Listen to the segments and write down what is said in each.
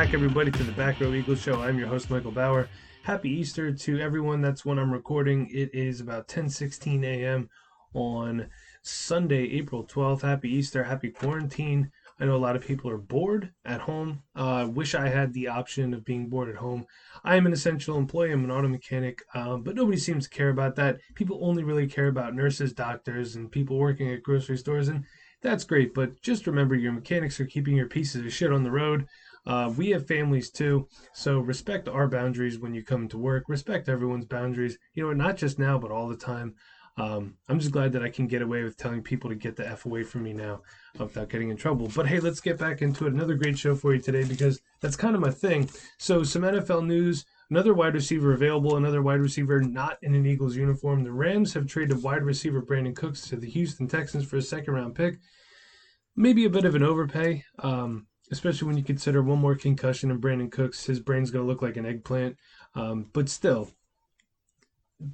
back, everybody, to the Back Row Eagles Show. I'm your host, Michael Bauer. Happy Easter to everyone. That's when I'm recording. It is about 10:16 a.m. on Sunday, April 12th. Happy Easter. Happy quarantine. I know a lot of people are bored at home. Wish I had the option of being bored at home. I am an essential employee. I'm an auto mechanic, but nobody seems to care about that. People only really care about nurses, doctors, and people working at grocery stores, and that's great. But just remember, your mechanics are keeping your pieces of shit on the road. We have families too, so respect our boundaries when you come to work. Respect everyone's boundaries. You know, not just now, but all the time. I'm just glad that I can get away with telling people to get the F away from me now without getting in trouble. But hey, let's get back into it. Another great show for you today because that's kind of my thing. So some NFL news, another wide receiver available, another wide receiver not in an Eagles uniform. The Rams have traded wide receiver Brandon Cooks to the Houston Texans for a second-round pick. Maybe a bit of an overpay, especially when you consider one more concussion and Brandon Cooks, his brain's going to look like an eggplant. But still,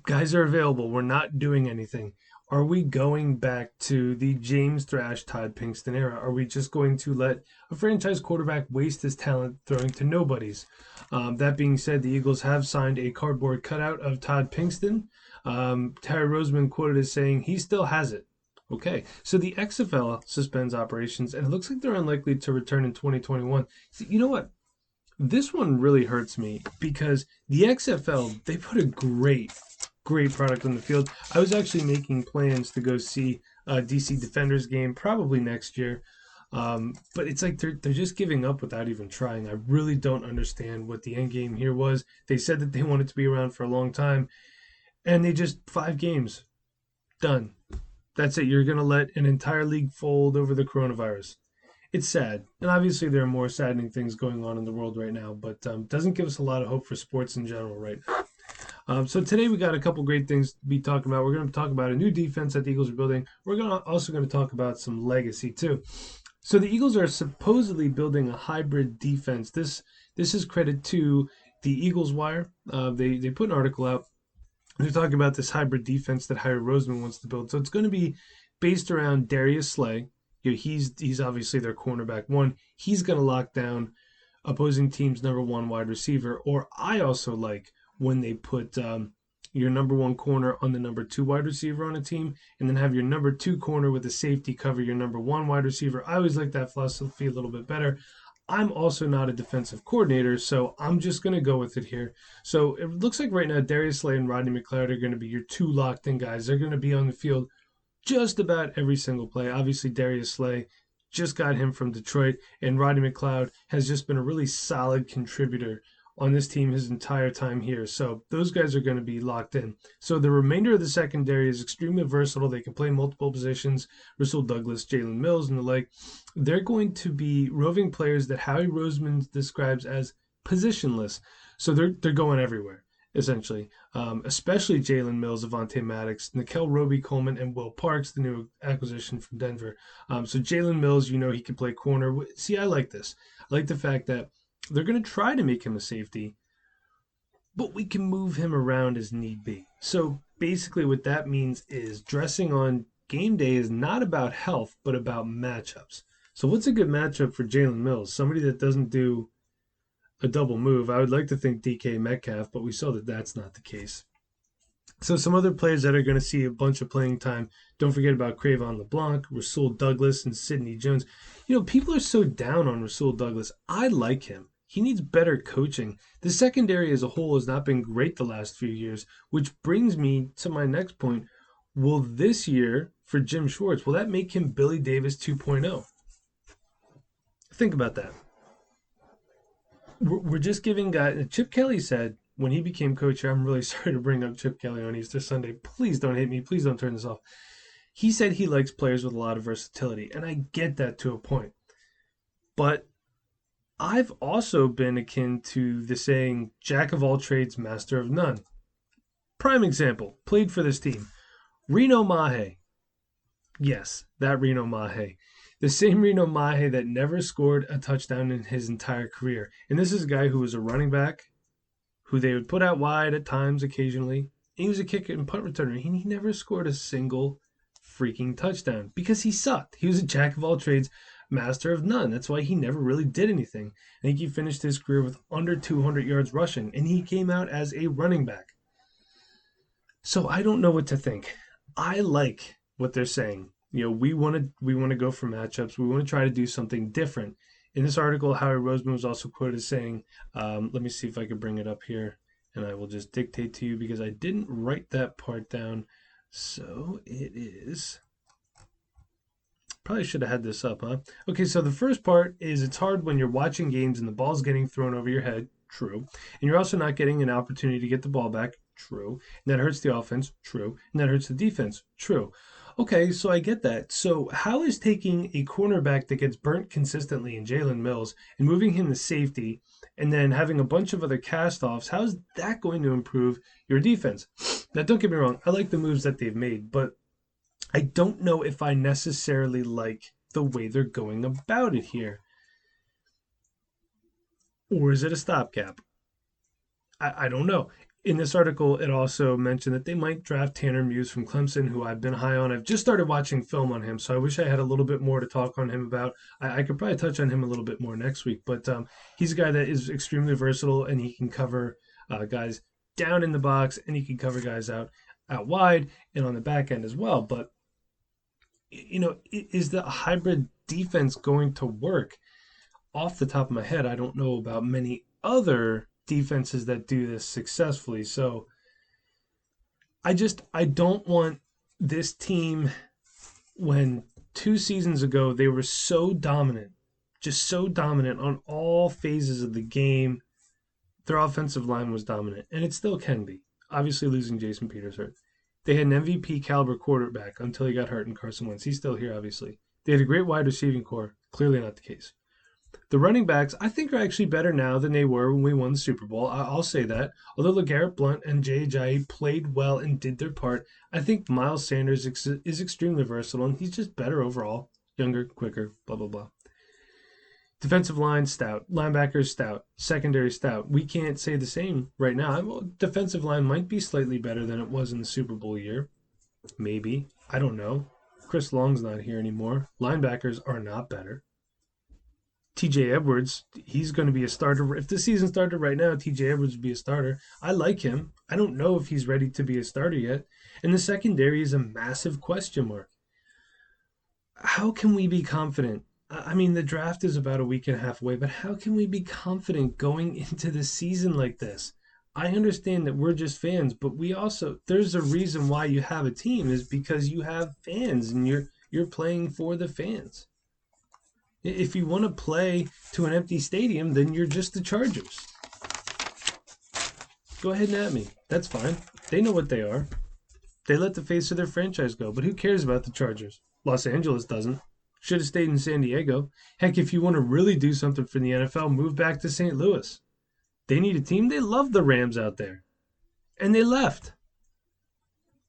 guys are available. We're not doing anything. Are we going back to the James Thrash, Todd Pinkston era? Are we just going to let a franchise quarterback waste his talent throwing to nobodies? That being said, the Eagles have signed a cardboard cutout of Todd Pinkston. Terry Roseman quoted as saying, "He still has it." Okay, so the XFL suspends operations, and it looks like they're unlikely to return in 2021. So, you know what? This one really hurts me because the XFL, they put a great product on the field. I was actually making plans to go see a DC Defenders game probably next year, but it's like they're just giving up without even trying. I really don't understand what the end game here was. They said that they wanted to be around for a long time, and they just 5 games, done. That's it. You're going to let an entire league fold over the coronavirus. It's sad. And obviously there are more saddening things going on in the world right now, but doesn't give us a lot of hope for sports in general right now. So today we got a couple great things to be talking about. We're going to talk about a new defense that the Eagles are building. We're also going to talk about some legacy too. So the Eagles are supposedly building a hybrid defense. This is credit to the Eagles Wire. They put an article out. They're talking about this hybrid defense that Harry Roseman wants to build. So it's going to be based around Darius Slay. You know, he's obviously their cornerback one. He's going to lock down opposing team's number 1 wide receiver. Or I also like when they put your number 1 corner on the number 2 wide receiver on a team, and then have your number 2 corner with a safety cover your number 1 wide receiver. I always like that philosophy a little bit better. I'm also not a defensive coordinator, so I'm just going to go with it here. So it looks like right now Darius Slay and Rodney McLeod are going to be your 2 locked-in guys. They're going to be on the field just about every single play. Obviously, Darius Slay just got him from Detroit, and Rodney McLeod has just been a really solid contributor on this team his entire time here. So those guys are going to be locked in. So the remainder of the secondary is extremely versatile. They can play multiple positions. Rasul Douglas, Jalen Mills, and the like. They're going to be roving players that Howie Roseman describes as positionless. So they're going everywhere, essentially. Especially Jalen Mills, Avonte Maddox, Nickel Roby-Coleman, and Will Parks, the new acquisition from Denver. So Jalen Mills, you know, he can play corner. See, I like this. I like the fact that they're going to try to make him a safety, but we can move him around as need be. So basically what that means is dressing on game day is not about health, but about matchups. So what's a good matchup for Jalen Mills? Somebody that doesn't do a double move. I would like to think DK Metcalf, but we saw that that's not the case. So some other players that are going to see a bunch of playing time, don't forget about Cravon LeBlanc, Rasul Douglas, and Sidney Jones. You know, people are so down on Rasul Douglas. I like him. He needs better coaching. The secondary as a whole has not been great the last few years, which brings me to my next point. Will this year, for Jim Schwartz, will that make him Billy Davis 2.0? Think about that. We're just giving guys. Chip Kelly said when he became coach here, I'm really sorry to bring up Chip Kelly on Easter Sunday. Please don't hate me. Please don't turn this off. He said he likes players with a lot of versatility, and I get that to a point. But I've also been akin to the saying, jack of all trades, master of none. Prime example, played for this team. Reno Mahe. Yes, that Reno Mahe. The same Reno Mahe that never scored a touchdown in his entire career. And this is a guy who was a running back, who they would put out wide at times occasionally. And he was a kicker and punt returner. And he never scored a single freaking touchdown because he sucked. He was a jack of all trades, master of none. That's why he never really did anything. I think he finished his career with under 200 yards rushing, and he came out as a running back. So I don't know what to think. I like what they're saying. We want to go for matchups. We want to try to do something different. In this article, Howie Roseman was also quoted as saying, let me see if I can bring it up here, and I will just dictate to you because I didn't write that part down. So it is... Probably should have had this up, huh? Okay, so the first part is it's hard when you're watching games and the ball's getting thrown over your head. True. And you're also not getting an opportunity to get the ball back. True. And that hurts the offense. True. And that hurts the defense. True. Okay, so I get that. So how is taking a cornerback that gets burnt consistently in Jalen Mills and moving him to safety and then having a bunch of other cast-offs, how is that going to improve your defense? Now, don't get me wrong. I like the moves that they've made, but I don't know if I necessarily like the way they're going about it here. Or is it a stopgap? I don't know. In this article, it also mentioned that they might draft Tanner Muse from Clemson, who I've been high on. I've just started watching film on him, so I wish I had a little bit more to talk on him about. I could probably touch on him a little bit more next week, but he's a guy that is extremely versatile, and he can cover guys down in the box, and he can cover guys out wide and on the back end as well. But, is the hybrid defense going to work? Off the top of my head, I don't know about many other defenses that do this successfully. So I don't want this team, when 2 seasons ago they were so dominant, just so dominant on all phases of the game. Their offensive line was dominant, and it still can be. Obviously losing Jason Peters hurt. They had an MVP caliber quarterback until he got hurt in Carson Wentz. He's still here, obviously. They had a great wide receiving core. Clearly not the case. The running backs, I think, are actually better now than they were when we won the Super Bowl. I'll say that. Although LeGarrette Blount and Jay Ajayi played well and did their part, I think Miles Sanders is extremely versatile, and he's just better overall. Younger, quicker, blah, blah, blah. Defensive line, stout. Linebackers, stout. Secondary, stout. We can't say the same right now. Well, defensive line might be slightly better than it was in the Super Bowl year. Maybe. I don't know. Chris Long's not here anymore. Linebackers are not better. TJ Edwards, he's going to be a starter. If the season started right now, TJ Edwards would be a starter. I like him. I don't know if he's ready to be a starter yet. And the secondary is a massive question mark. How can we be confident? I mean, the draft is about a week and a half away, but how can we be confident going into the season like this? I understand that we're just fans, but there's a reason why you have a team, is because you have fans and you're playing for the fans. If you want to play to an empty stadium, then you're just the Chargers. Go ahead and at me. That's fine. They know what they are. They let the face of their franchise go, but who cares about the Chargers? Los Angeles doesn't. Should have stayed in San Diego. Heck, if you want to really do something for the NFL, move back to St. Louis. They need a team. They love the Rams out there. And they left.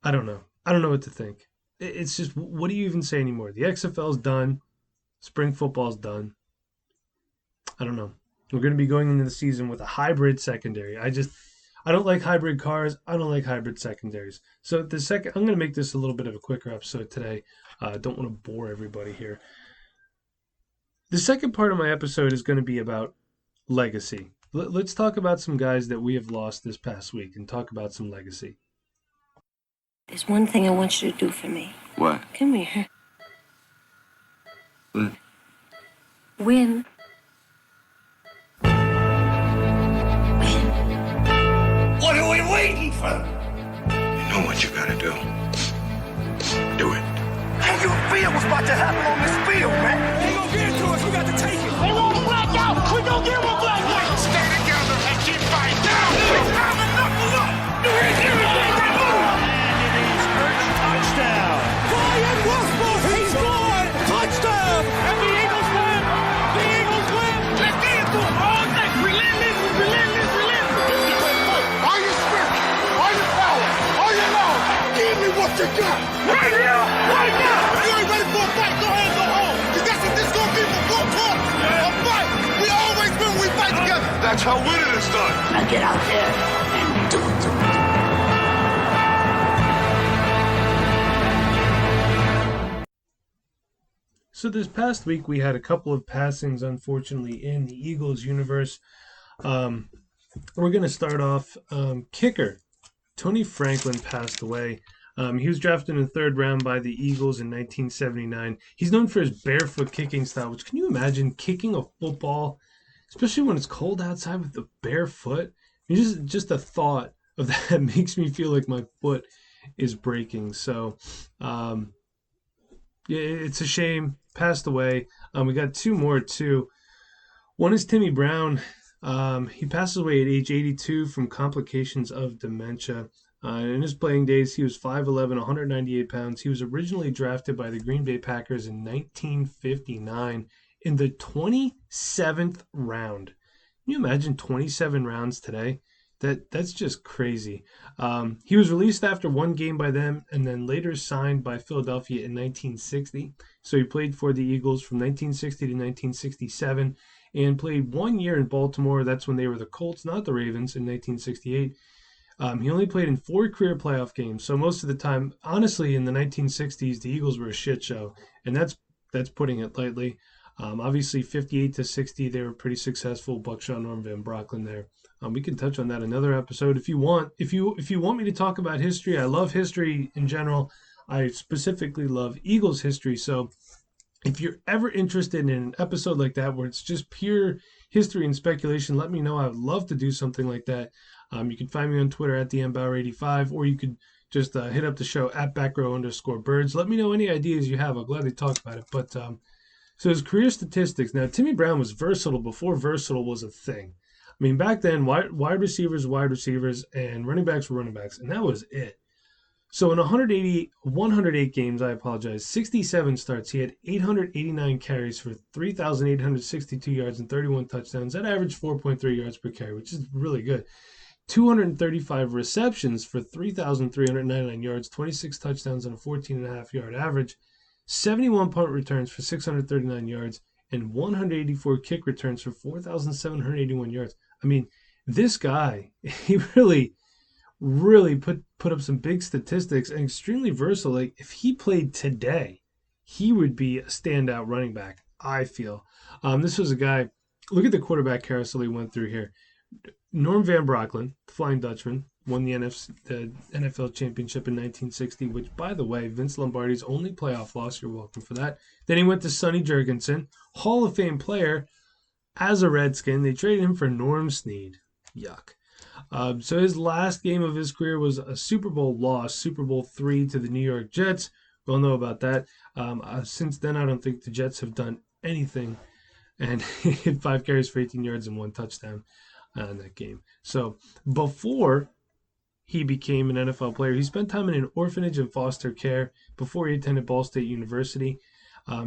I don't know. I don't know what to think. It's just, what do you even say anymore? The XFL's done. Spring football's done. I don't know. We're going to be going into the season with a hybrid secondary. I don't like hybrid cars. I don't like hybrid secondaries. So I'm going to make this a little bit of a quicker episode today. I don't want to bore everybody here. The second part of my episode is going to be about legacy. Let's talk about some guys that we have lost this past week and talk about some legacy. There's one thing I want you to do for me. What? Come here. What? Win. What are we waiting for? You know what you gotta do. Do it. How you feel what's about to happen on this field, man? They gonna get it to us. We got to take it. They want to black out. We gonna get one black out. Stay together and keep fighting. Down. It's time to knuckle up. Do everything they move. And it is Kurt's touchdown. Brian Westbrook, he scored. Touchdown. And the Eagles win. The Eagles win. Let's get it to them all night. Relentless, relentless, relentless. Are you spirit? Are you power? Are you love? Give me what you got. Right now. Right now. You ain't ready for a fight. Go ahead and go home. Because that's what this gonna be for full talk. A fight. We always win when we fight together. That's how winning is done. Now get out there and do it. So this past week we had a couple of passings, unfortunately, in the Eagles universe. Um, we're going to start off kicker. Tony Franklin passed away. He was drafted in the third round by the Eagles in 1979. He's known for his barefoot kicking style, which can you imagine kicking a football, especially when it's cold outside with the bare foot? Just the thought of that makes me feel like my foot is breaking. So, yeah, it's a shame. Passed away. We got two more too. One is Timmy Brown. He passes away at age 82 from complications of dementia. In his playing days, he was 5'11", 198 pounds. He was originally drafted by the Green Bay Packers in 1959 in the 27th round. Can you imagine 27 rounds today? That's just crazy. He was released after one game by them and then later signed by Philadelphia in 1960. So he played for the Eagles from 1960 to 1967 and played 1 year in Baltimore. That's when they were the Colts, not the Ravens, in 1968. He only played in 4 career playoff games. So most of the time, honestly, in the 1960s, the Eagles were a shit show, and that's putting it lightly. Obviously, 58 to 60, they were pretty successful. Buckshot, Norm Van Brocklin there. We can touch on that another episode if you want. If you want me to talk about history, I love history in general. I specifically love Eagles history. So if you're ever interested in an episode like that where it's just pure history and speculation, let me know. I would love to do something like that. You can find me on Twitter at thembauer85, or you could just hit up the show at backrow_birds. Let me know any ideas you have. I'll gladly talk about it. But so his career statistics. Now, Timmy Brown was versatile before versatile was a thing. I mean, back then, wide receivers, and running backs were running backs, and that was it. So in 108 games, 67 starts, he had 889 carries for 3,862 yards and 31 touchdowns. That averaged 4.3 yards per carry, which is really good. 235 receptions for 3,399 yards, 26 touchdowns, and a 14.5-yard average. 71 punt returns for 639 yards, and 184 kick returns for 4,781 yards. I mean, this guy, he really put up some big statistics and extremely versatile. Like, if he played today, he would be a standout running back, I feel. This was a guy, look at the quarterback carousel he went through here. Norm Van Brocklin, the Flying Dutchman, won the NFL championship in 1960, which, by the way, Vince Lombardi's only playoff loss. You're welcome for that. Then he went to Sonny Jurgensen, Hall of Fame player, as a Redskin. They traded him for Norm Snead. Yuck. So his last game of his career was a Super Bowl loss, Super Bowl III to the New York Jets. We all know about that. Since then, I don't think the Jets have done anything. And he hit 5 carries for 18 yards and 1 touchdown in that game. So before he became an NFL player, he spent time in an orphanage and foster care before he attended Ball State University.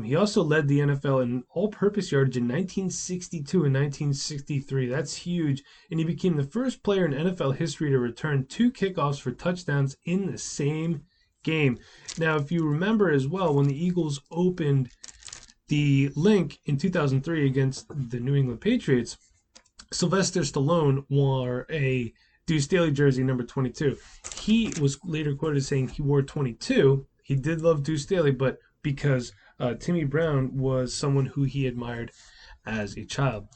He also led the NFL in all-purpose yardage in 1962 and 1963. That's huge. And he became the first player in NFL history to return 2 kickoffs for touchdowns in the same game. Now, if you remember as well, when the Eagles opened the link in 2003 against the New England Patriots, Sylvester Stallone wore a Deuce Staley jersey number 22. He was later quoted as saying he wore 22. He did love Deuce Staley, but because Timmy Brown was someone who he admired as a child.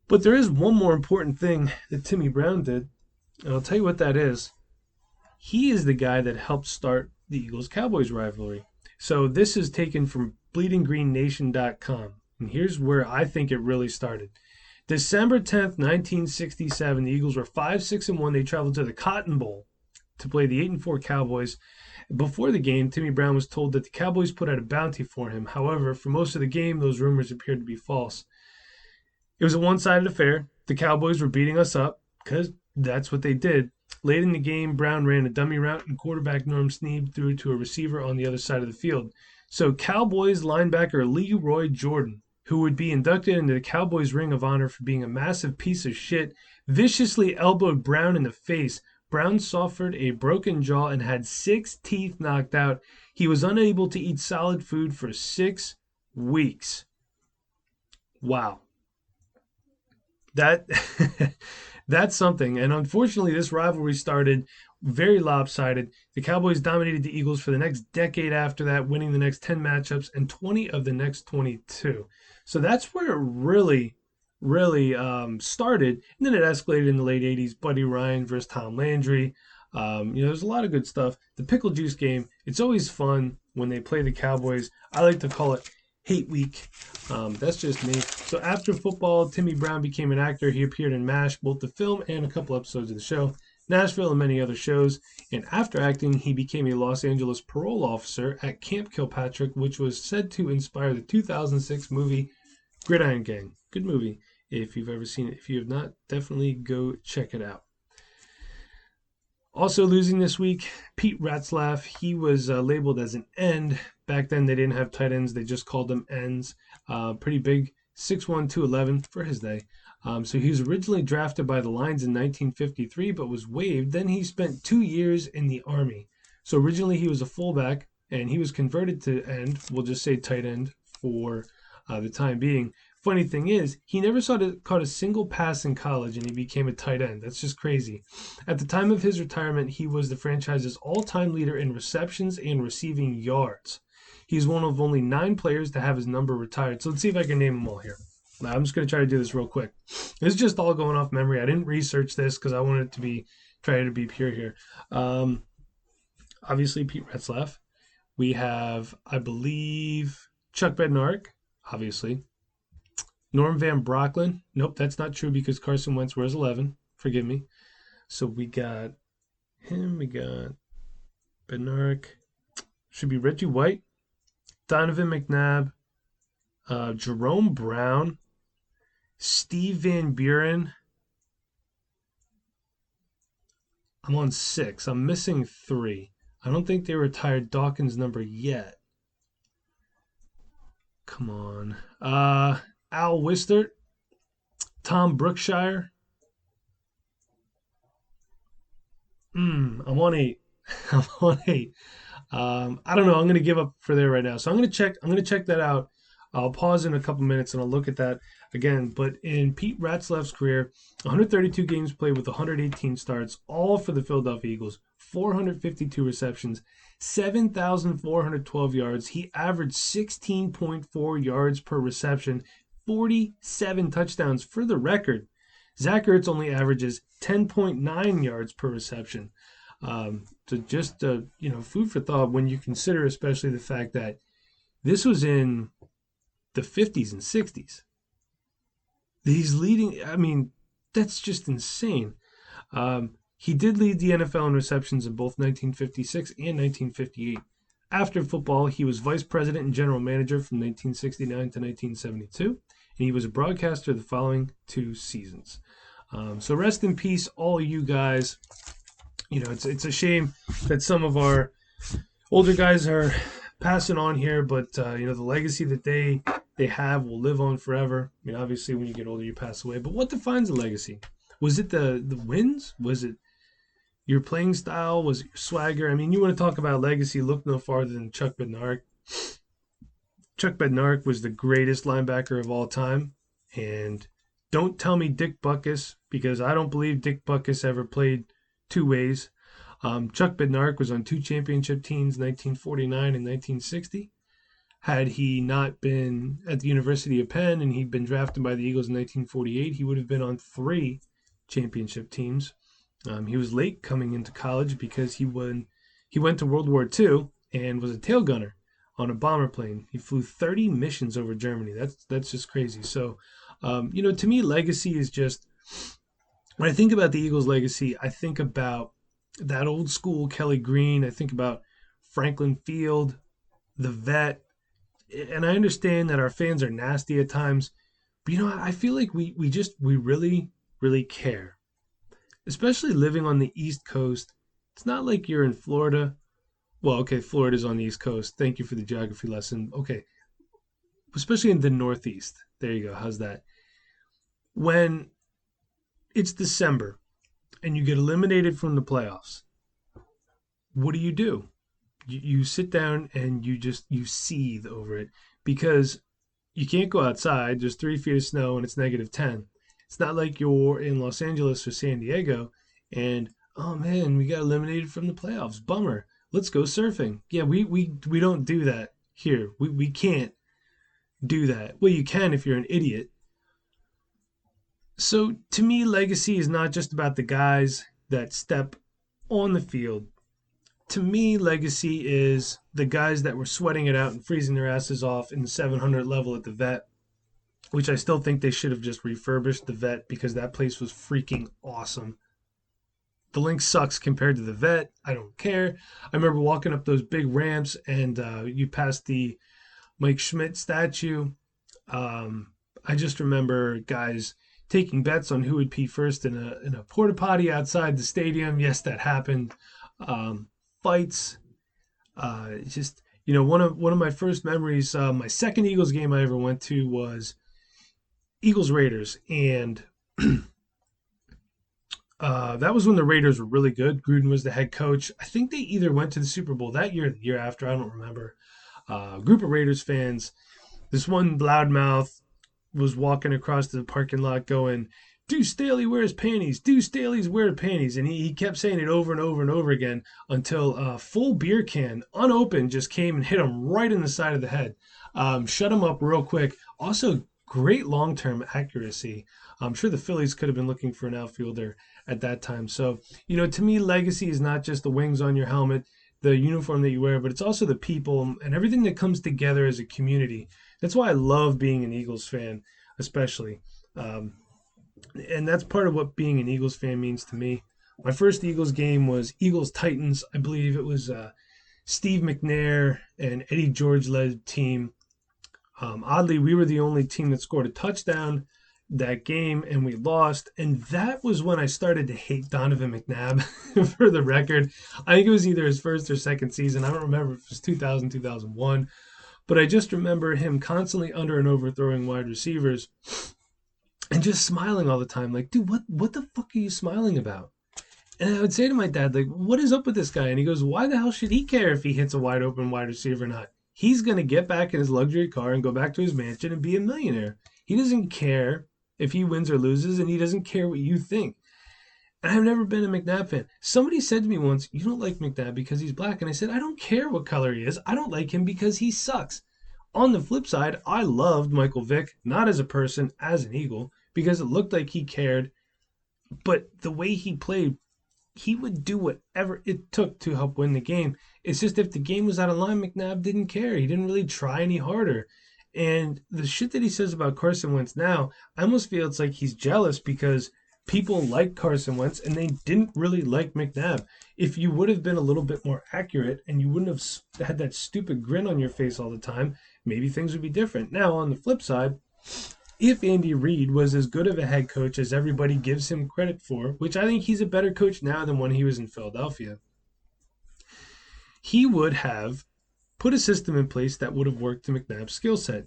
But there is one more important thing that Timmy Brown did, and I'll tell you what that is. He is the guy that helped start the Eagles-Cowboys rivalry. So this is taken from bleedinggreennation.com, and here's where I think it really started. December 10th, 1967, the Eagles were 5-6-1. They traveled to the Cotton Bowl to play the 8-4 Cowboys. Before the game, Timmy Brown was told that the Cowboys put out a bounty for him. However, for most of the game, those rumors appeared to be false. It was a one-sided affair. The Cowboys were beating us up because that's what they did. Late in the game, Brown ran a dummy route and quarterback Norm Snead threw to a receiver on the other side of the field. So Cowboys linebacker Leroy Jordan, who would be inducted into the Cowboys Ring of Honor for being a massive piece of shit, viciously elbowed Brown in the face. Brown suffered a broken jaw and had 6 teeth knocked out. He was unable to eat solid food for 6 weeks. Wow. That that's something. And unfortunately, this rivalry started very lopsided. The Cowboys dominated the Eagles for the next decade after that, winning the next 10 matchups and 20 of the next 22. So that's where it really started. And then it escalated in the late 80s. Buddy Ryan versus Tom Landry. There's a lot of good stuff. The Pickle Juice game, it's always fun when they play the Cowboys. I like to call it Hate Week. That's just me. So after football, Timmy Brown became an actor. He appeared in MASH, both the film and a couple episodes of the show, Nashville, and many other shows. And after acting, he became a Los Angeles parole officer at Camp Kilpatrick, which was said to inspire the 2006 movie Gridiron Gang. Good movie. If you've ever seen it. If you have not, definitely go check it out. Also losing this week, Pete Ratzlaff. He was labeled as an end. Back then, they didn't have tight ends. They just called them ends. Pretty big, 6'1", 211 for his day. So he was originally drafted by the Lions in 1953, but was waived. Then he spent 2 years in the Army. So originally he was a fullback, and he was converted to end. We'll just say tight end for the time being. Funny thing is, he never caught a single pass in college, and he became a tight end. That's just crazy. At the time of his retirement, he was the franchise's all-time leader in receptions and receiving yards. He's one of only 9 players to have his number retired. So let's see if I can name them all here. Now, I'm just going to try to do this real quick. This is just all going off memory. I didn't research this because I wanted it to try to be pure here. Obviously, Pete Ratzlaff. We have, I believe, Chuck Bednarik, obviously. Norm Van Brocklin. Nope, that's not true because Carson Wentz wears 11. Forgive me. So we got him. We got Bednarik. Should be Reggie White. Donovan McNabb. Jerome Brown. Steve Van Buren. I'm on 6. I'm missing 3. I don't think they retired Dawkins' number yet. Come on. Al Wistert, Tom Brookshire. I'm on 8. I'm on 8. I don't know. I'm going to give up for there right now. So I'm going to check that out. I'll pause in a couple minutes and I'll look at that again. But in Pete Ratzlaff's career, 132 games played with 118 starts, all for the Philadelphia Eagles, 452 receptions, 7,412 yards. He averaged 16.4 yards per reception, 47 touchdowns. For the record, Zach Ertz only averages 10.9 yards per reception. So just food for thought when you consider especially the fact that this was in the 50s and 60s. He's leading. I mean, that's just insane. He did lead the NFL in receptions in both 1956 and 1958. After football, he was vice president and general manager from 1969 to 1972, and he was a broadcaster the following 2 seasons. So rest in peace, all you guys. It's a shame that some of our older guys are passing on here, but the legacy that they have will live on forever. I mean, obviously, when you get older, you pass away. But what defines a legacy? Was it the wins? Was it your playing style? Was it your swagger? I mean, you want to talk about legacy, look no farther than Chuck Bednarik. Chuck Bednarik was the greatest linebacker of all time. And don't tell me Dick Butkus, because I don't believe Dick Butkus ever played 2 ways. Chuck Bednarik was on 2 championship teams, 1949 and 1960. Had he not been at the University of Penn and he'd been drafted by the Eagles in 1948, he would have been on 3 championship teams. He was late coming into college because he went to World War II and was a tail gunner on a bomber plane. He flew 30 missions over Germany. That's just crazy. So, to me, legacy is just, when I think about the Eagles' legacy, I think about that old school Kelly Green. I think about Franklin Field, the vet. And I understand that our fans are nasty at times, but I feel like we really, really care. Especially living on the East Coast. It's not like you're in Florida. Well, okay, Florida's on the East Coast. Thank you for the geography lesson. Okay. Especially in the Northeast. There you go. How's that? When it's December and you get eliminated from the playoffs, what do? You sit down and you seethe over it because you can't go outside. There's 3 feet of snow and it's -10. It's not like you're in Los Angeles or San Diego and, oh man, we got eliminated from the playoffs. Bummer. Let's go surfing. Yeah, we don't do that here. We can't do that. Well, you can if you're an idiot. So to me, legacy is not just about the guys that step on the field. To me, legacy is the guys that were sweating it out and freezing their asses off in the 700 level at the vet, which I still think they should have just refurbished the vet because that place was freaking awesome. The link sucks compared to the vet. I don't care. I remember walking up those big ramps and you passed the Mike Schmidt statue. I just remember guys taking bets on who would pee first in a porta potty outside the stadium. Yes, that happened. Fights. Just one of my first memories. My second Eagles game I ever went to was Eagles Raiders, and that was when the Raiders were really good. Gruden was the head coach. I think they either went to the Super Bowl that year or the year after. I don't remember. Group of Raiders fans. This one loudmouth was walking across the parking lot going, Deuce Staley wears panties. Deuce Staley's wears panties. And he kept saying it over and over and over again until a full beer can, unopened, just came and hit him right in the side of the head. Shut him up real quick. Also, great long-term accuracy. I'm sure the Phillies could have been looking for an outfielder at that time. So, to me, legacy is not just the wings on your helmet, the uniform that you wear, but it's also the people and everything that comes together as a community. That's why I love being an Eagles fan, especially. And that's part of what being an Eagles fan means to me. My first Eagles game was Eagles-Titans. I believe it was Steve McNair and Eddie George led team. Oddly, we were the only team that scored a touchdown that game, and we lost. And that was when I started to hate Donovan McNabb, for the record. I think it was either his first or second season. I don't remember if it was 2000, 2001. But I just remember him constantly under and overthrowing wide receivers and just smiling all the time. Like, dude, what the fuck are you smiling about? And I would say to my dad, like, what is up with this guy? And he goes, why the hell should he care if he hits a wide open wide receiver or not? He's going to get back in his luxury car and go back to his mansion and be a millionaire. He doesn't care if he wins or loses, and he doesn't care what you think. And I've never been a McNabb fan. Somebody said to me once, you don't like McNabb because he's black. And I said, I don't care what color he is. I don't like him because he sucks. On the flip side, I loved Michael Vick, not as a person, as an Eagle, because it looked like he cared. But the way he played, he would do whatever it took to help win the game. It's just if the game was out of line, McNabb didn't care. He didn't really try any harder. And the shit that he says about Carson Wentz now, I almost feel it's like he's jealous because people like Carson Wentz and they didn't really like McNabb. If you would have been a little bit more accurate and you wouldn't have had that stupid grin on your face all the time, maybe things would be different. Now, on the flip side, if Andy Reid was as good of a head coach as everybody gives him credit for, which I think he's a better coach now than when he was in Philadelphia, he would have put a system in place that would have worked to McNabb's skill set,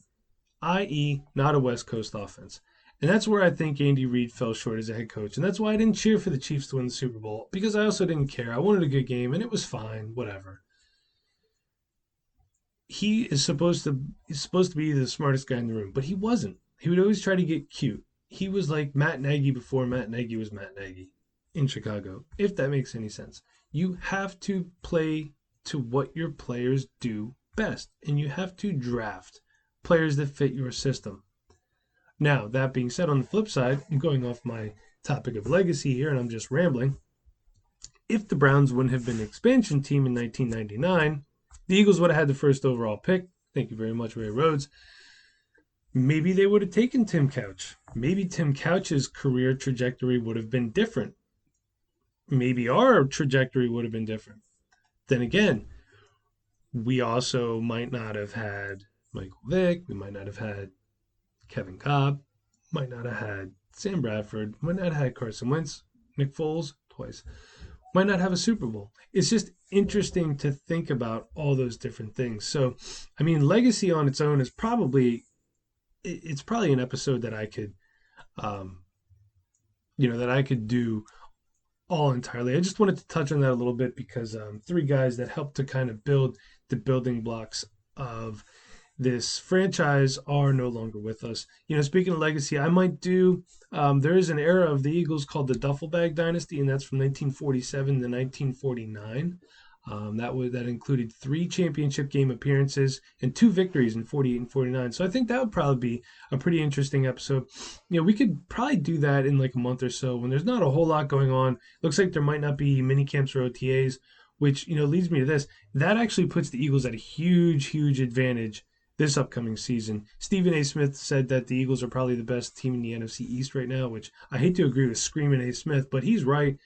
i.e. not a West Coast offense. And that's where I think Andy Reid fell short as a head coach. And that's why I didn't cheer for the Chiefs to win the Super Bowl, because I also didn't care. I wanted a good game, and it was fine, whatever. He is supposed to be the smartest guy in the room, but he wasn't. He would always try to get cute. He was like Matt Nagy before Matt Nagy was Matt Nagy in Chicago, if that makes any sense. You have to play to what your players do best, and you have to draft players that fit your system. Now, that being said, on the flip side, I'm going off my topic of legacy here, and I'm just rambling. If the Browns wouldn't have been an expansion team in 1999, the Eagles would have had the first overall pick. Thank you very much, Ray Rhodes. Maybe they would have taken Tim Couch. Maybe Tim Couch's career trajectory would have been different. Maybe our trajectory would have been different. Then again, we also might not have had Michael Vick. We might not have had Kevin Cobb. Might not have had Sam Bradford. Might not have had Carson Wentz. Nick Foles, twice. Might not have a Super Bowl. It's just interesting to think about all those different things. So, I mean, legacy on its own is probably an episode that I could, that I could do all entirely. I just wanted to touch on that a little bit because three guys that helped to kind of build the building blocks of this franchise are no longer with us. Speaking of legacy, I might do. There is an era of the Eagles called the Duffel Bag Dynasty, and that's from 1947 to 1949. That included 3 championship game appearances and 2 victories in 48 and 49. So I think that would probably be a pretty interesting episode. We could probably do that in like a month or so when there's not a whole lot going on. Looks like there might not be mini camps or OTAs, which leads me to this. That actually puts the Eagles at a huge advantage this upcoming season. Stephen A. Smith said that the Eagles are probably the best team in the NFC East right now, which I hate to agree with Screaming A. Smith, but he's right.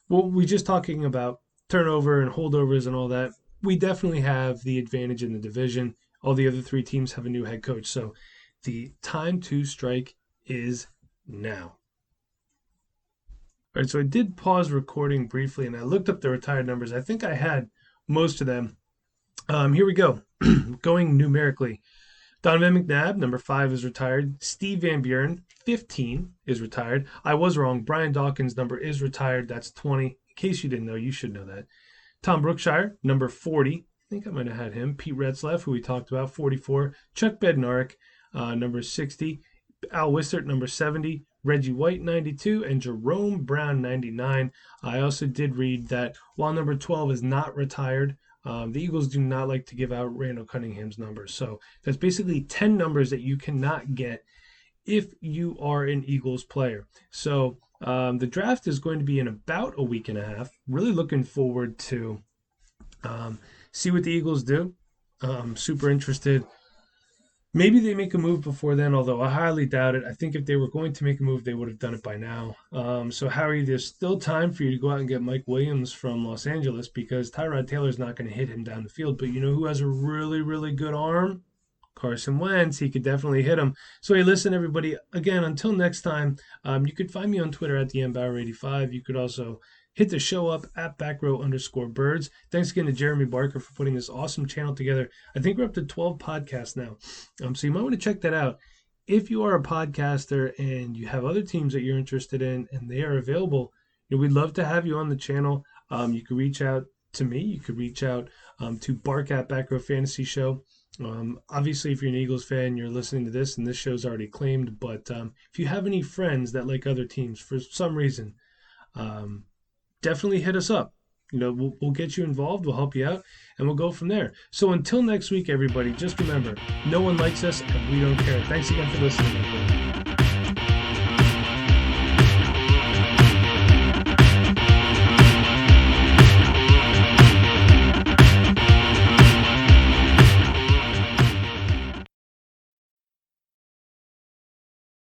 Well, we're just talking about turnover and holdovers and all that. We definitely have the advantage in the division. All the other 3 teams have a new head coach. So the time to strike is now. All right, so I did pause recording briefly, and I looked up the retired numbers. I think I had most of them. Here we go. Going numerically. Donovan McNabb, number 5, is retired. Steve Van Buren, 15, is retired. I was wrong. Brian Dawkins' number is retired. That's 20. In case you didn't know, you should know that. Tom Brookshire, number 40. I think I might have had him. Pete Retzlaff, who we talked about, 44. Chuck Bednarik, number 60. Al Wistert, number 70. Reggie White, 92. And Jerome Brown, 99. I also did read that while number 12 is not retired, the Eagles do not like to give out Randall Cunningham's numbers. So that's basically 10 numbers that you cannot get if you are an Eagles player. So the draft is going to be in about a week and a half. Really looking forward to see what the Eagles do. Super interested. Maybe they make a move before then, although I highly doubt it. I think if they were going to make a move, they would have done it by now. So, Howie, there's still time for you to go out and get Mike Williams from Los Angeles because Tyrod Taylor's not going to hit him down the field. But you know who has a really good arm? Carson Wentz. He could definitely hit him. So, hey, listen, everybody. Again, until next time, you could find me on Twitter at @TheMBauer85. You could also hit the show up at @backrow_birds. Thanks again to Jeremy Barker for putting this awesome channel together. I think we're up to 12 podcasts now. So you might want to check that out. If you are a podcaster and you have other teams that you're interested in and they are available, we'd love to have you on the channel. You can reach out to me. You could reach out to Bark at Backrow Fantasy Show. Obviously, if you're an Eagles fan, you're listening to this and this show's already claimed. But if you have any friends that like other teams for some reason, definitely hit us up. We'll get you involved, we'll help you out, and we'll go from there. So until next week, everybody, just remember, no one likes us, and we don't care. Thanks again for listening.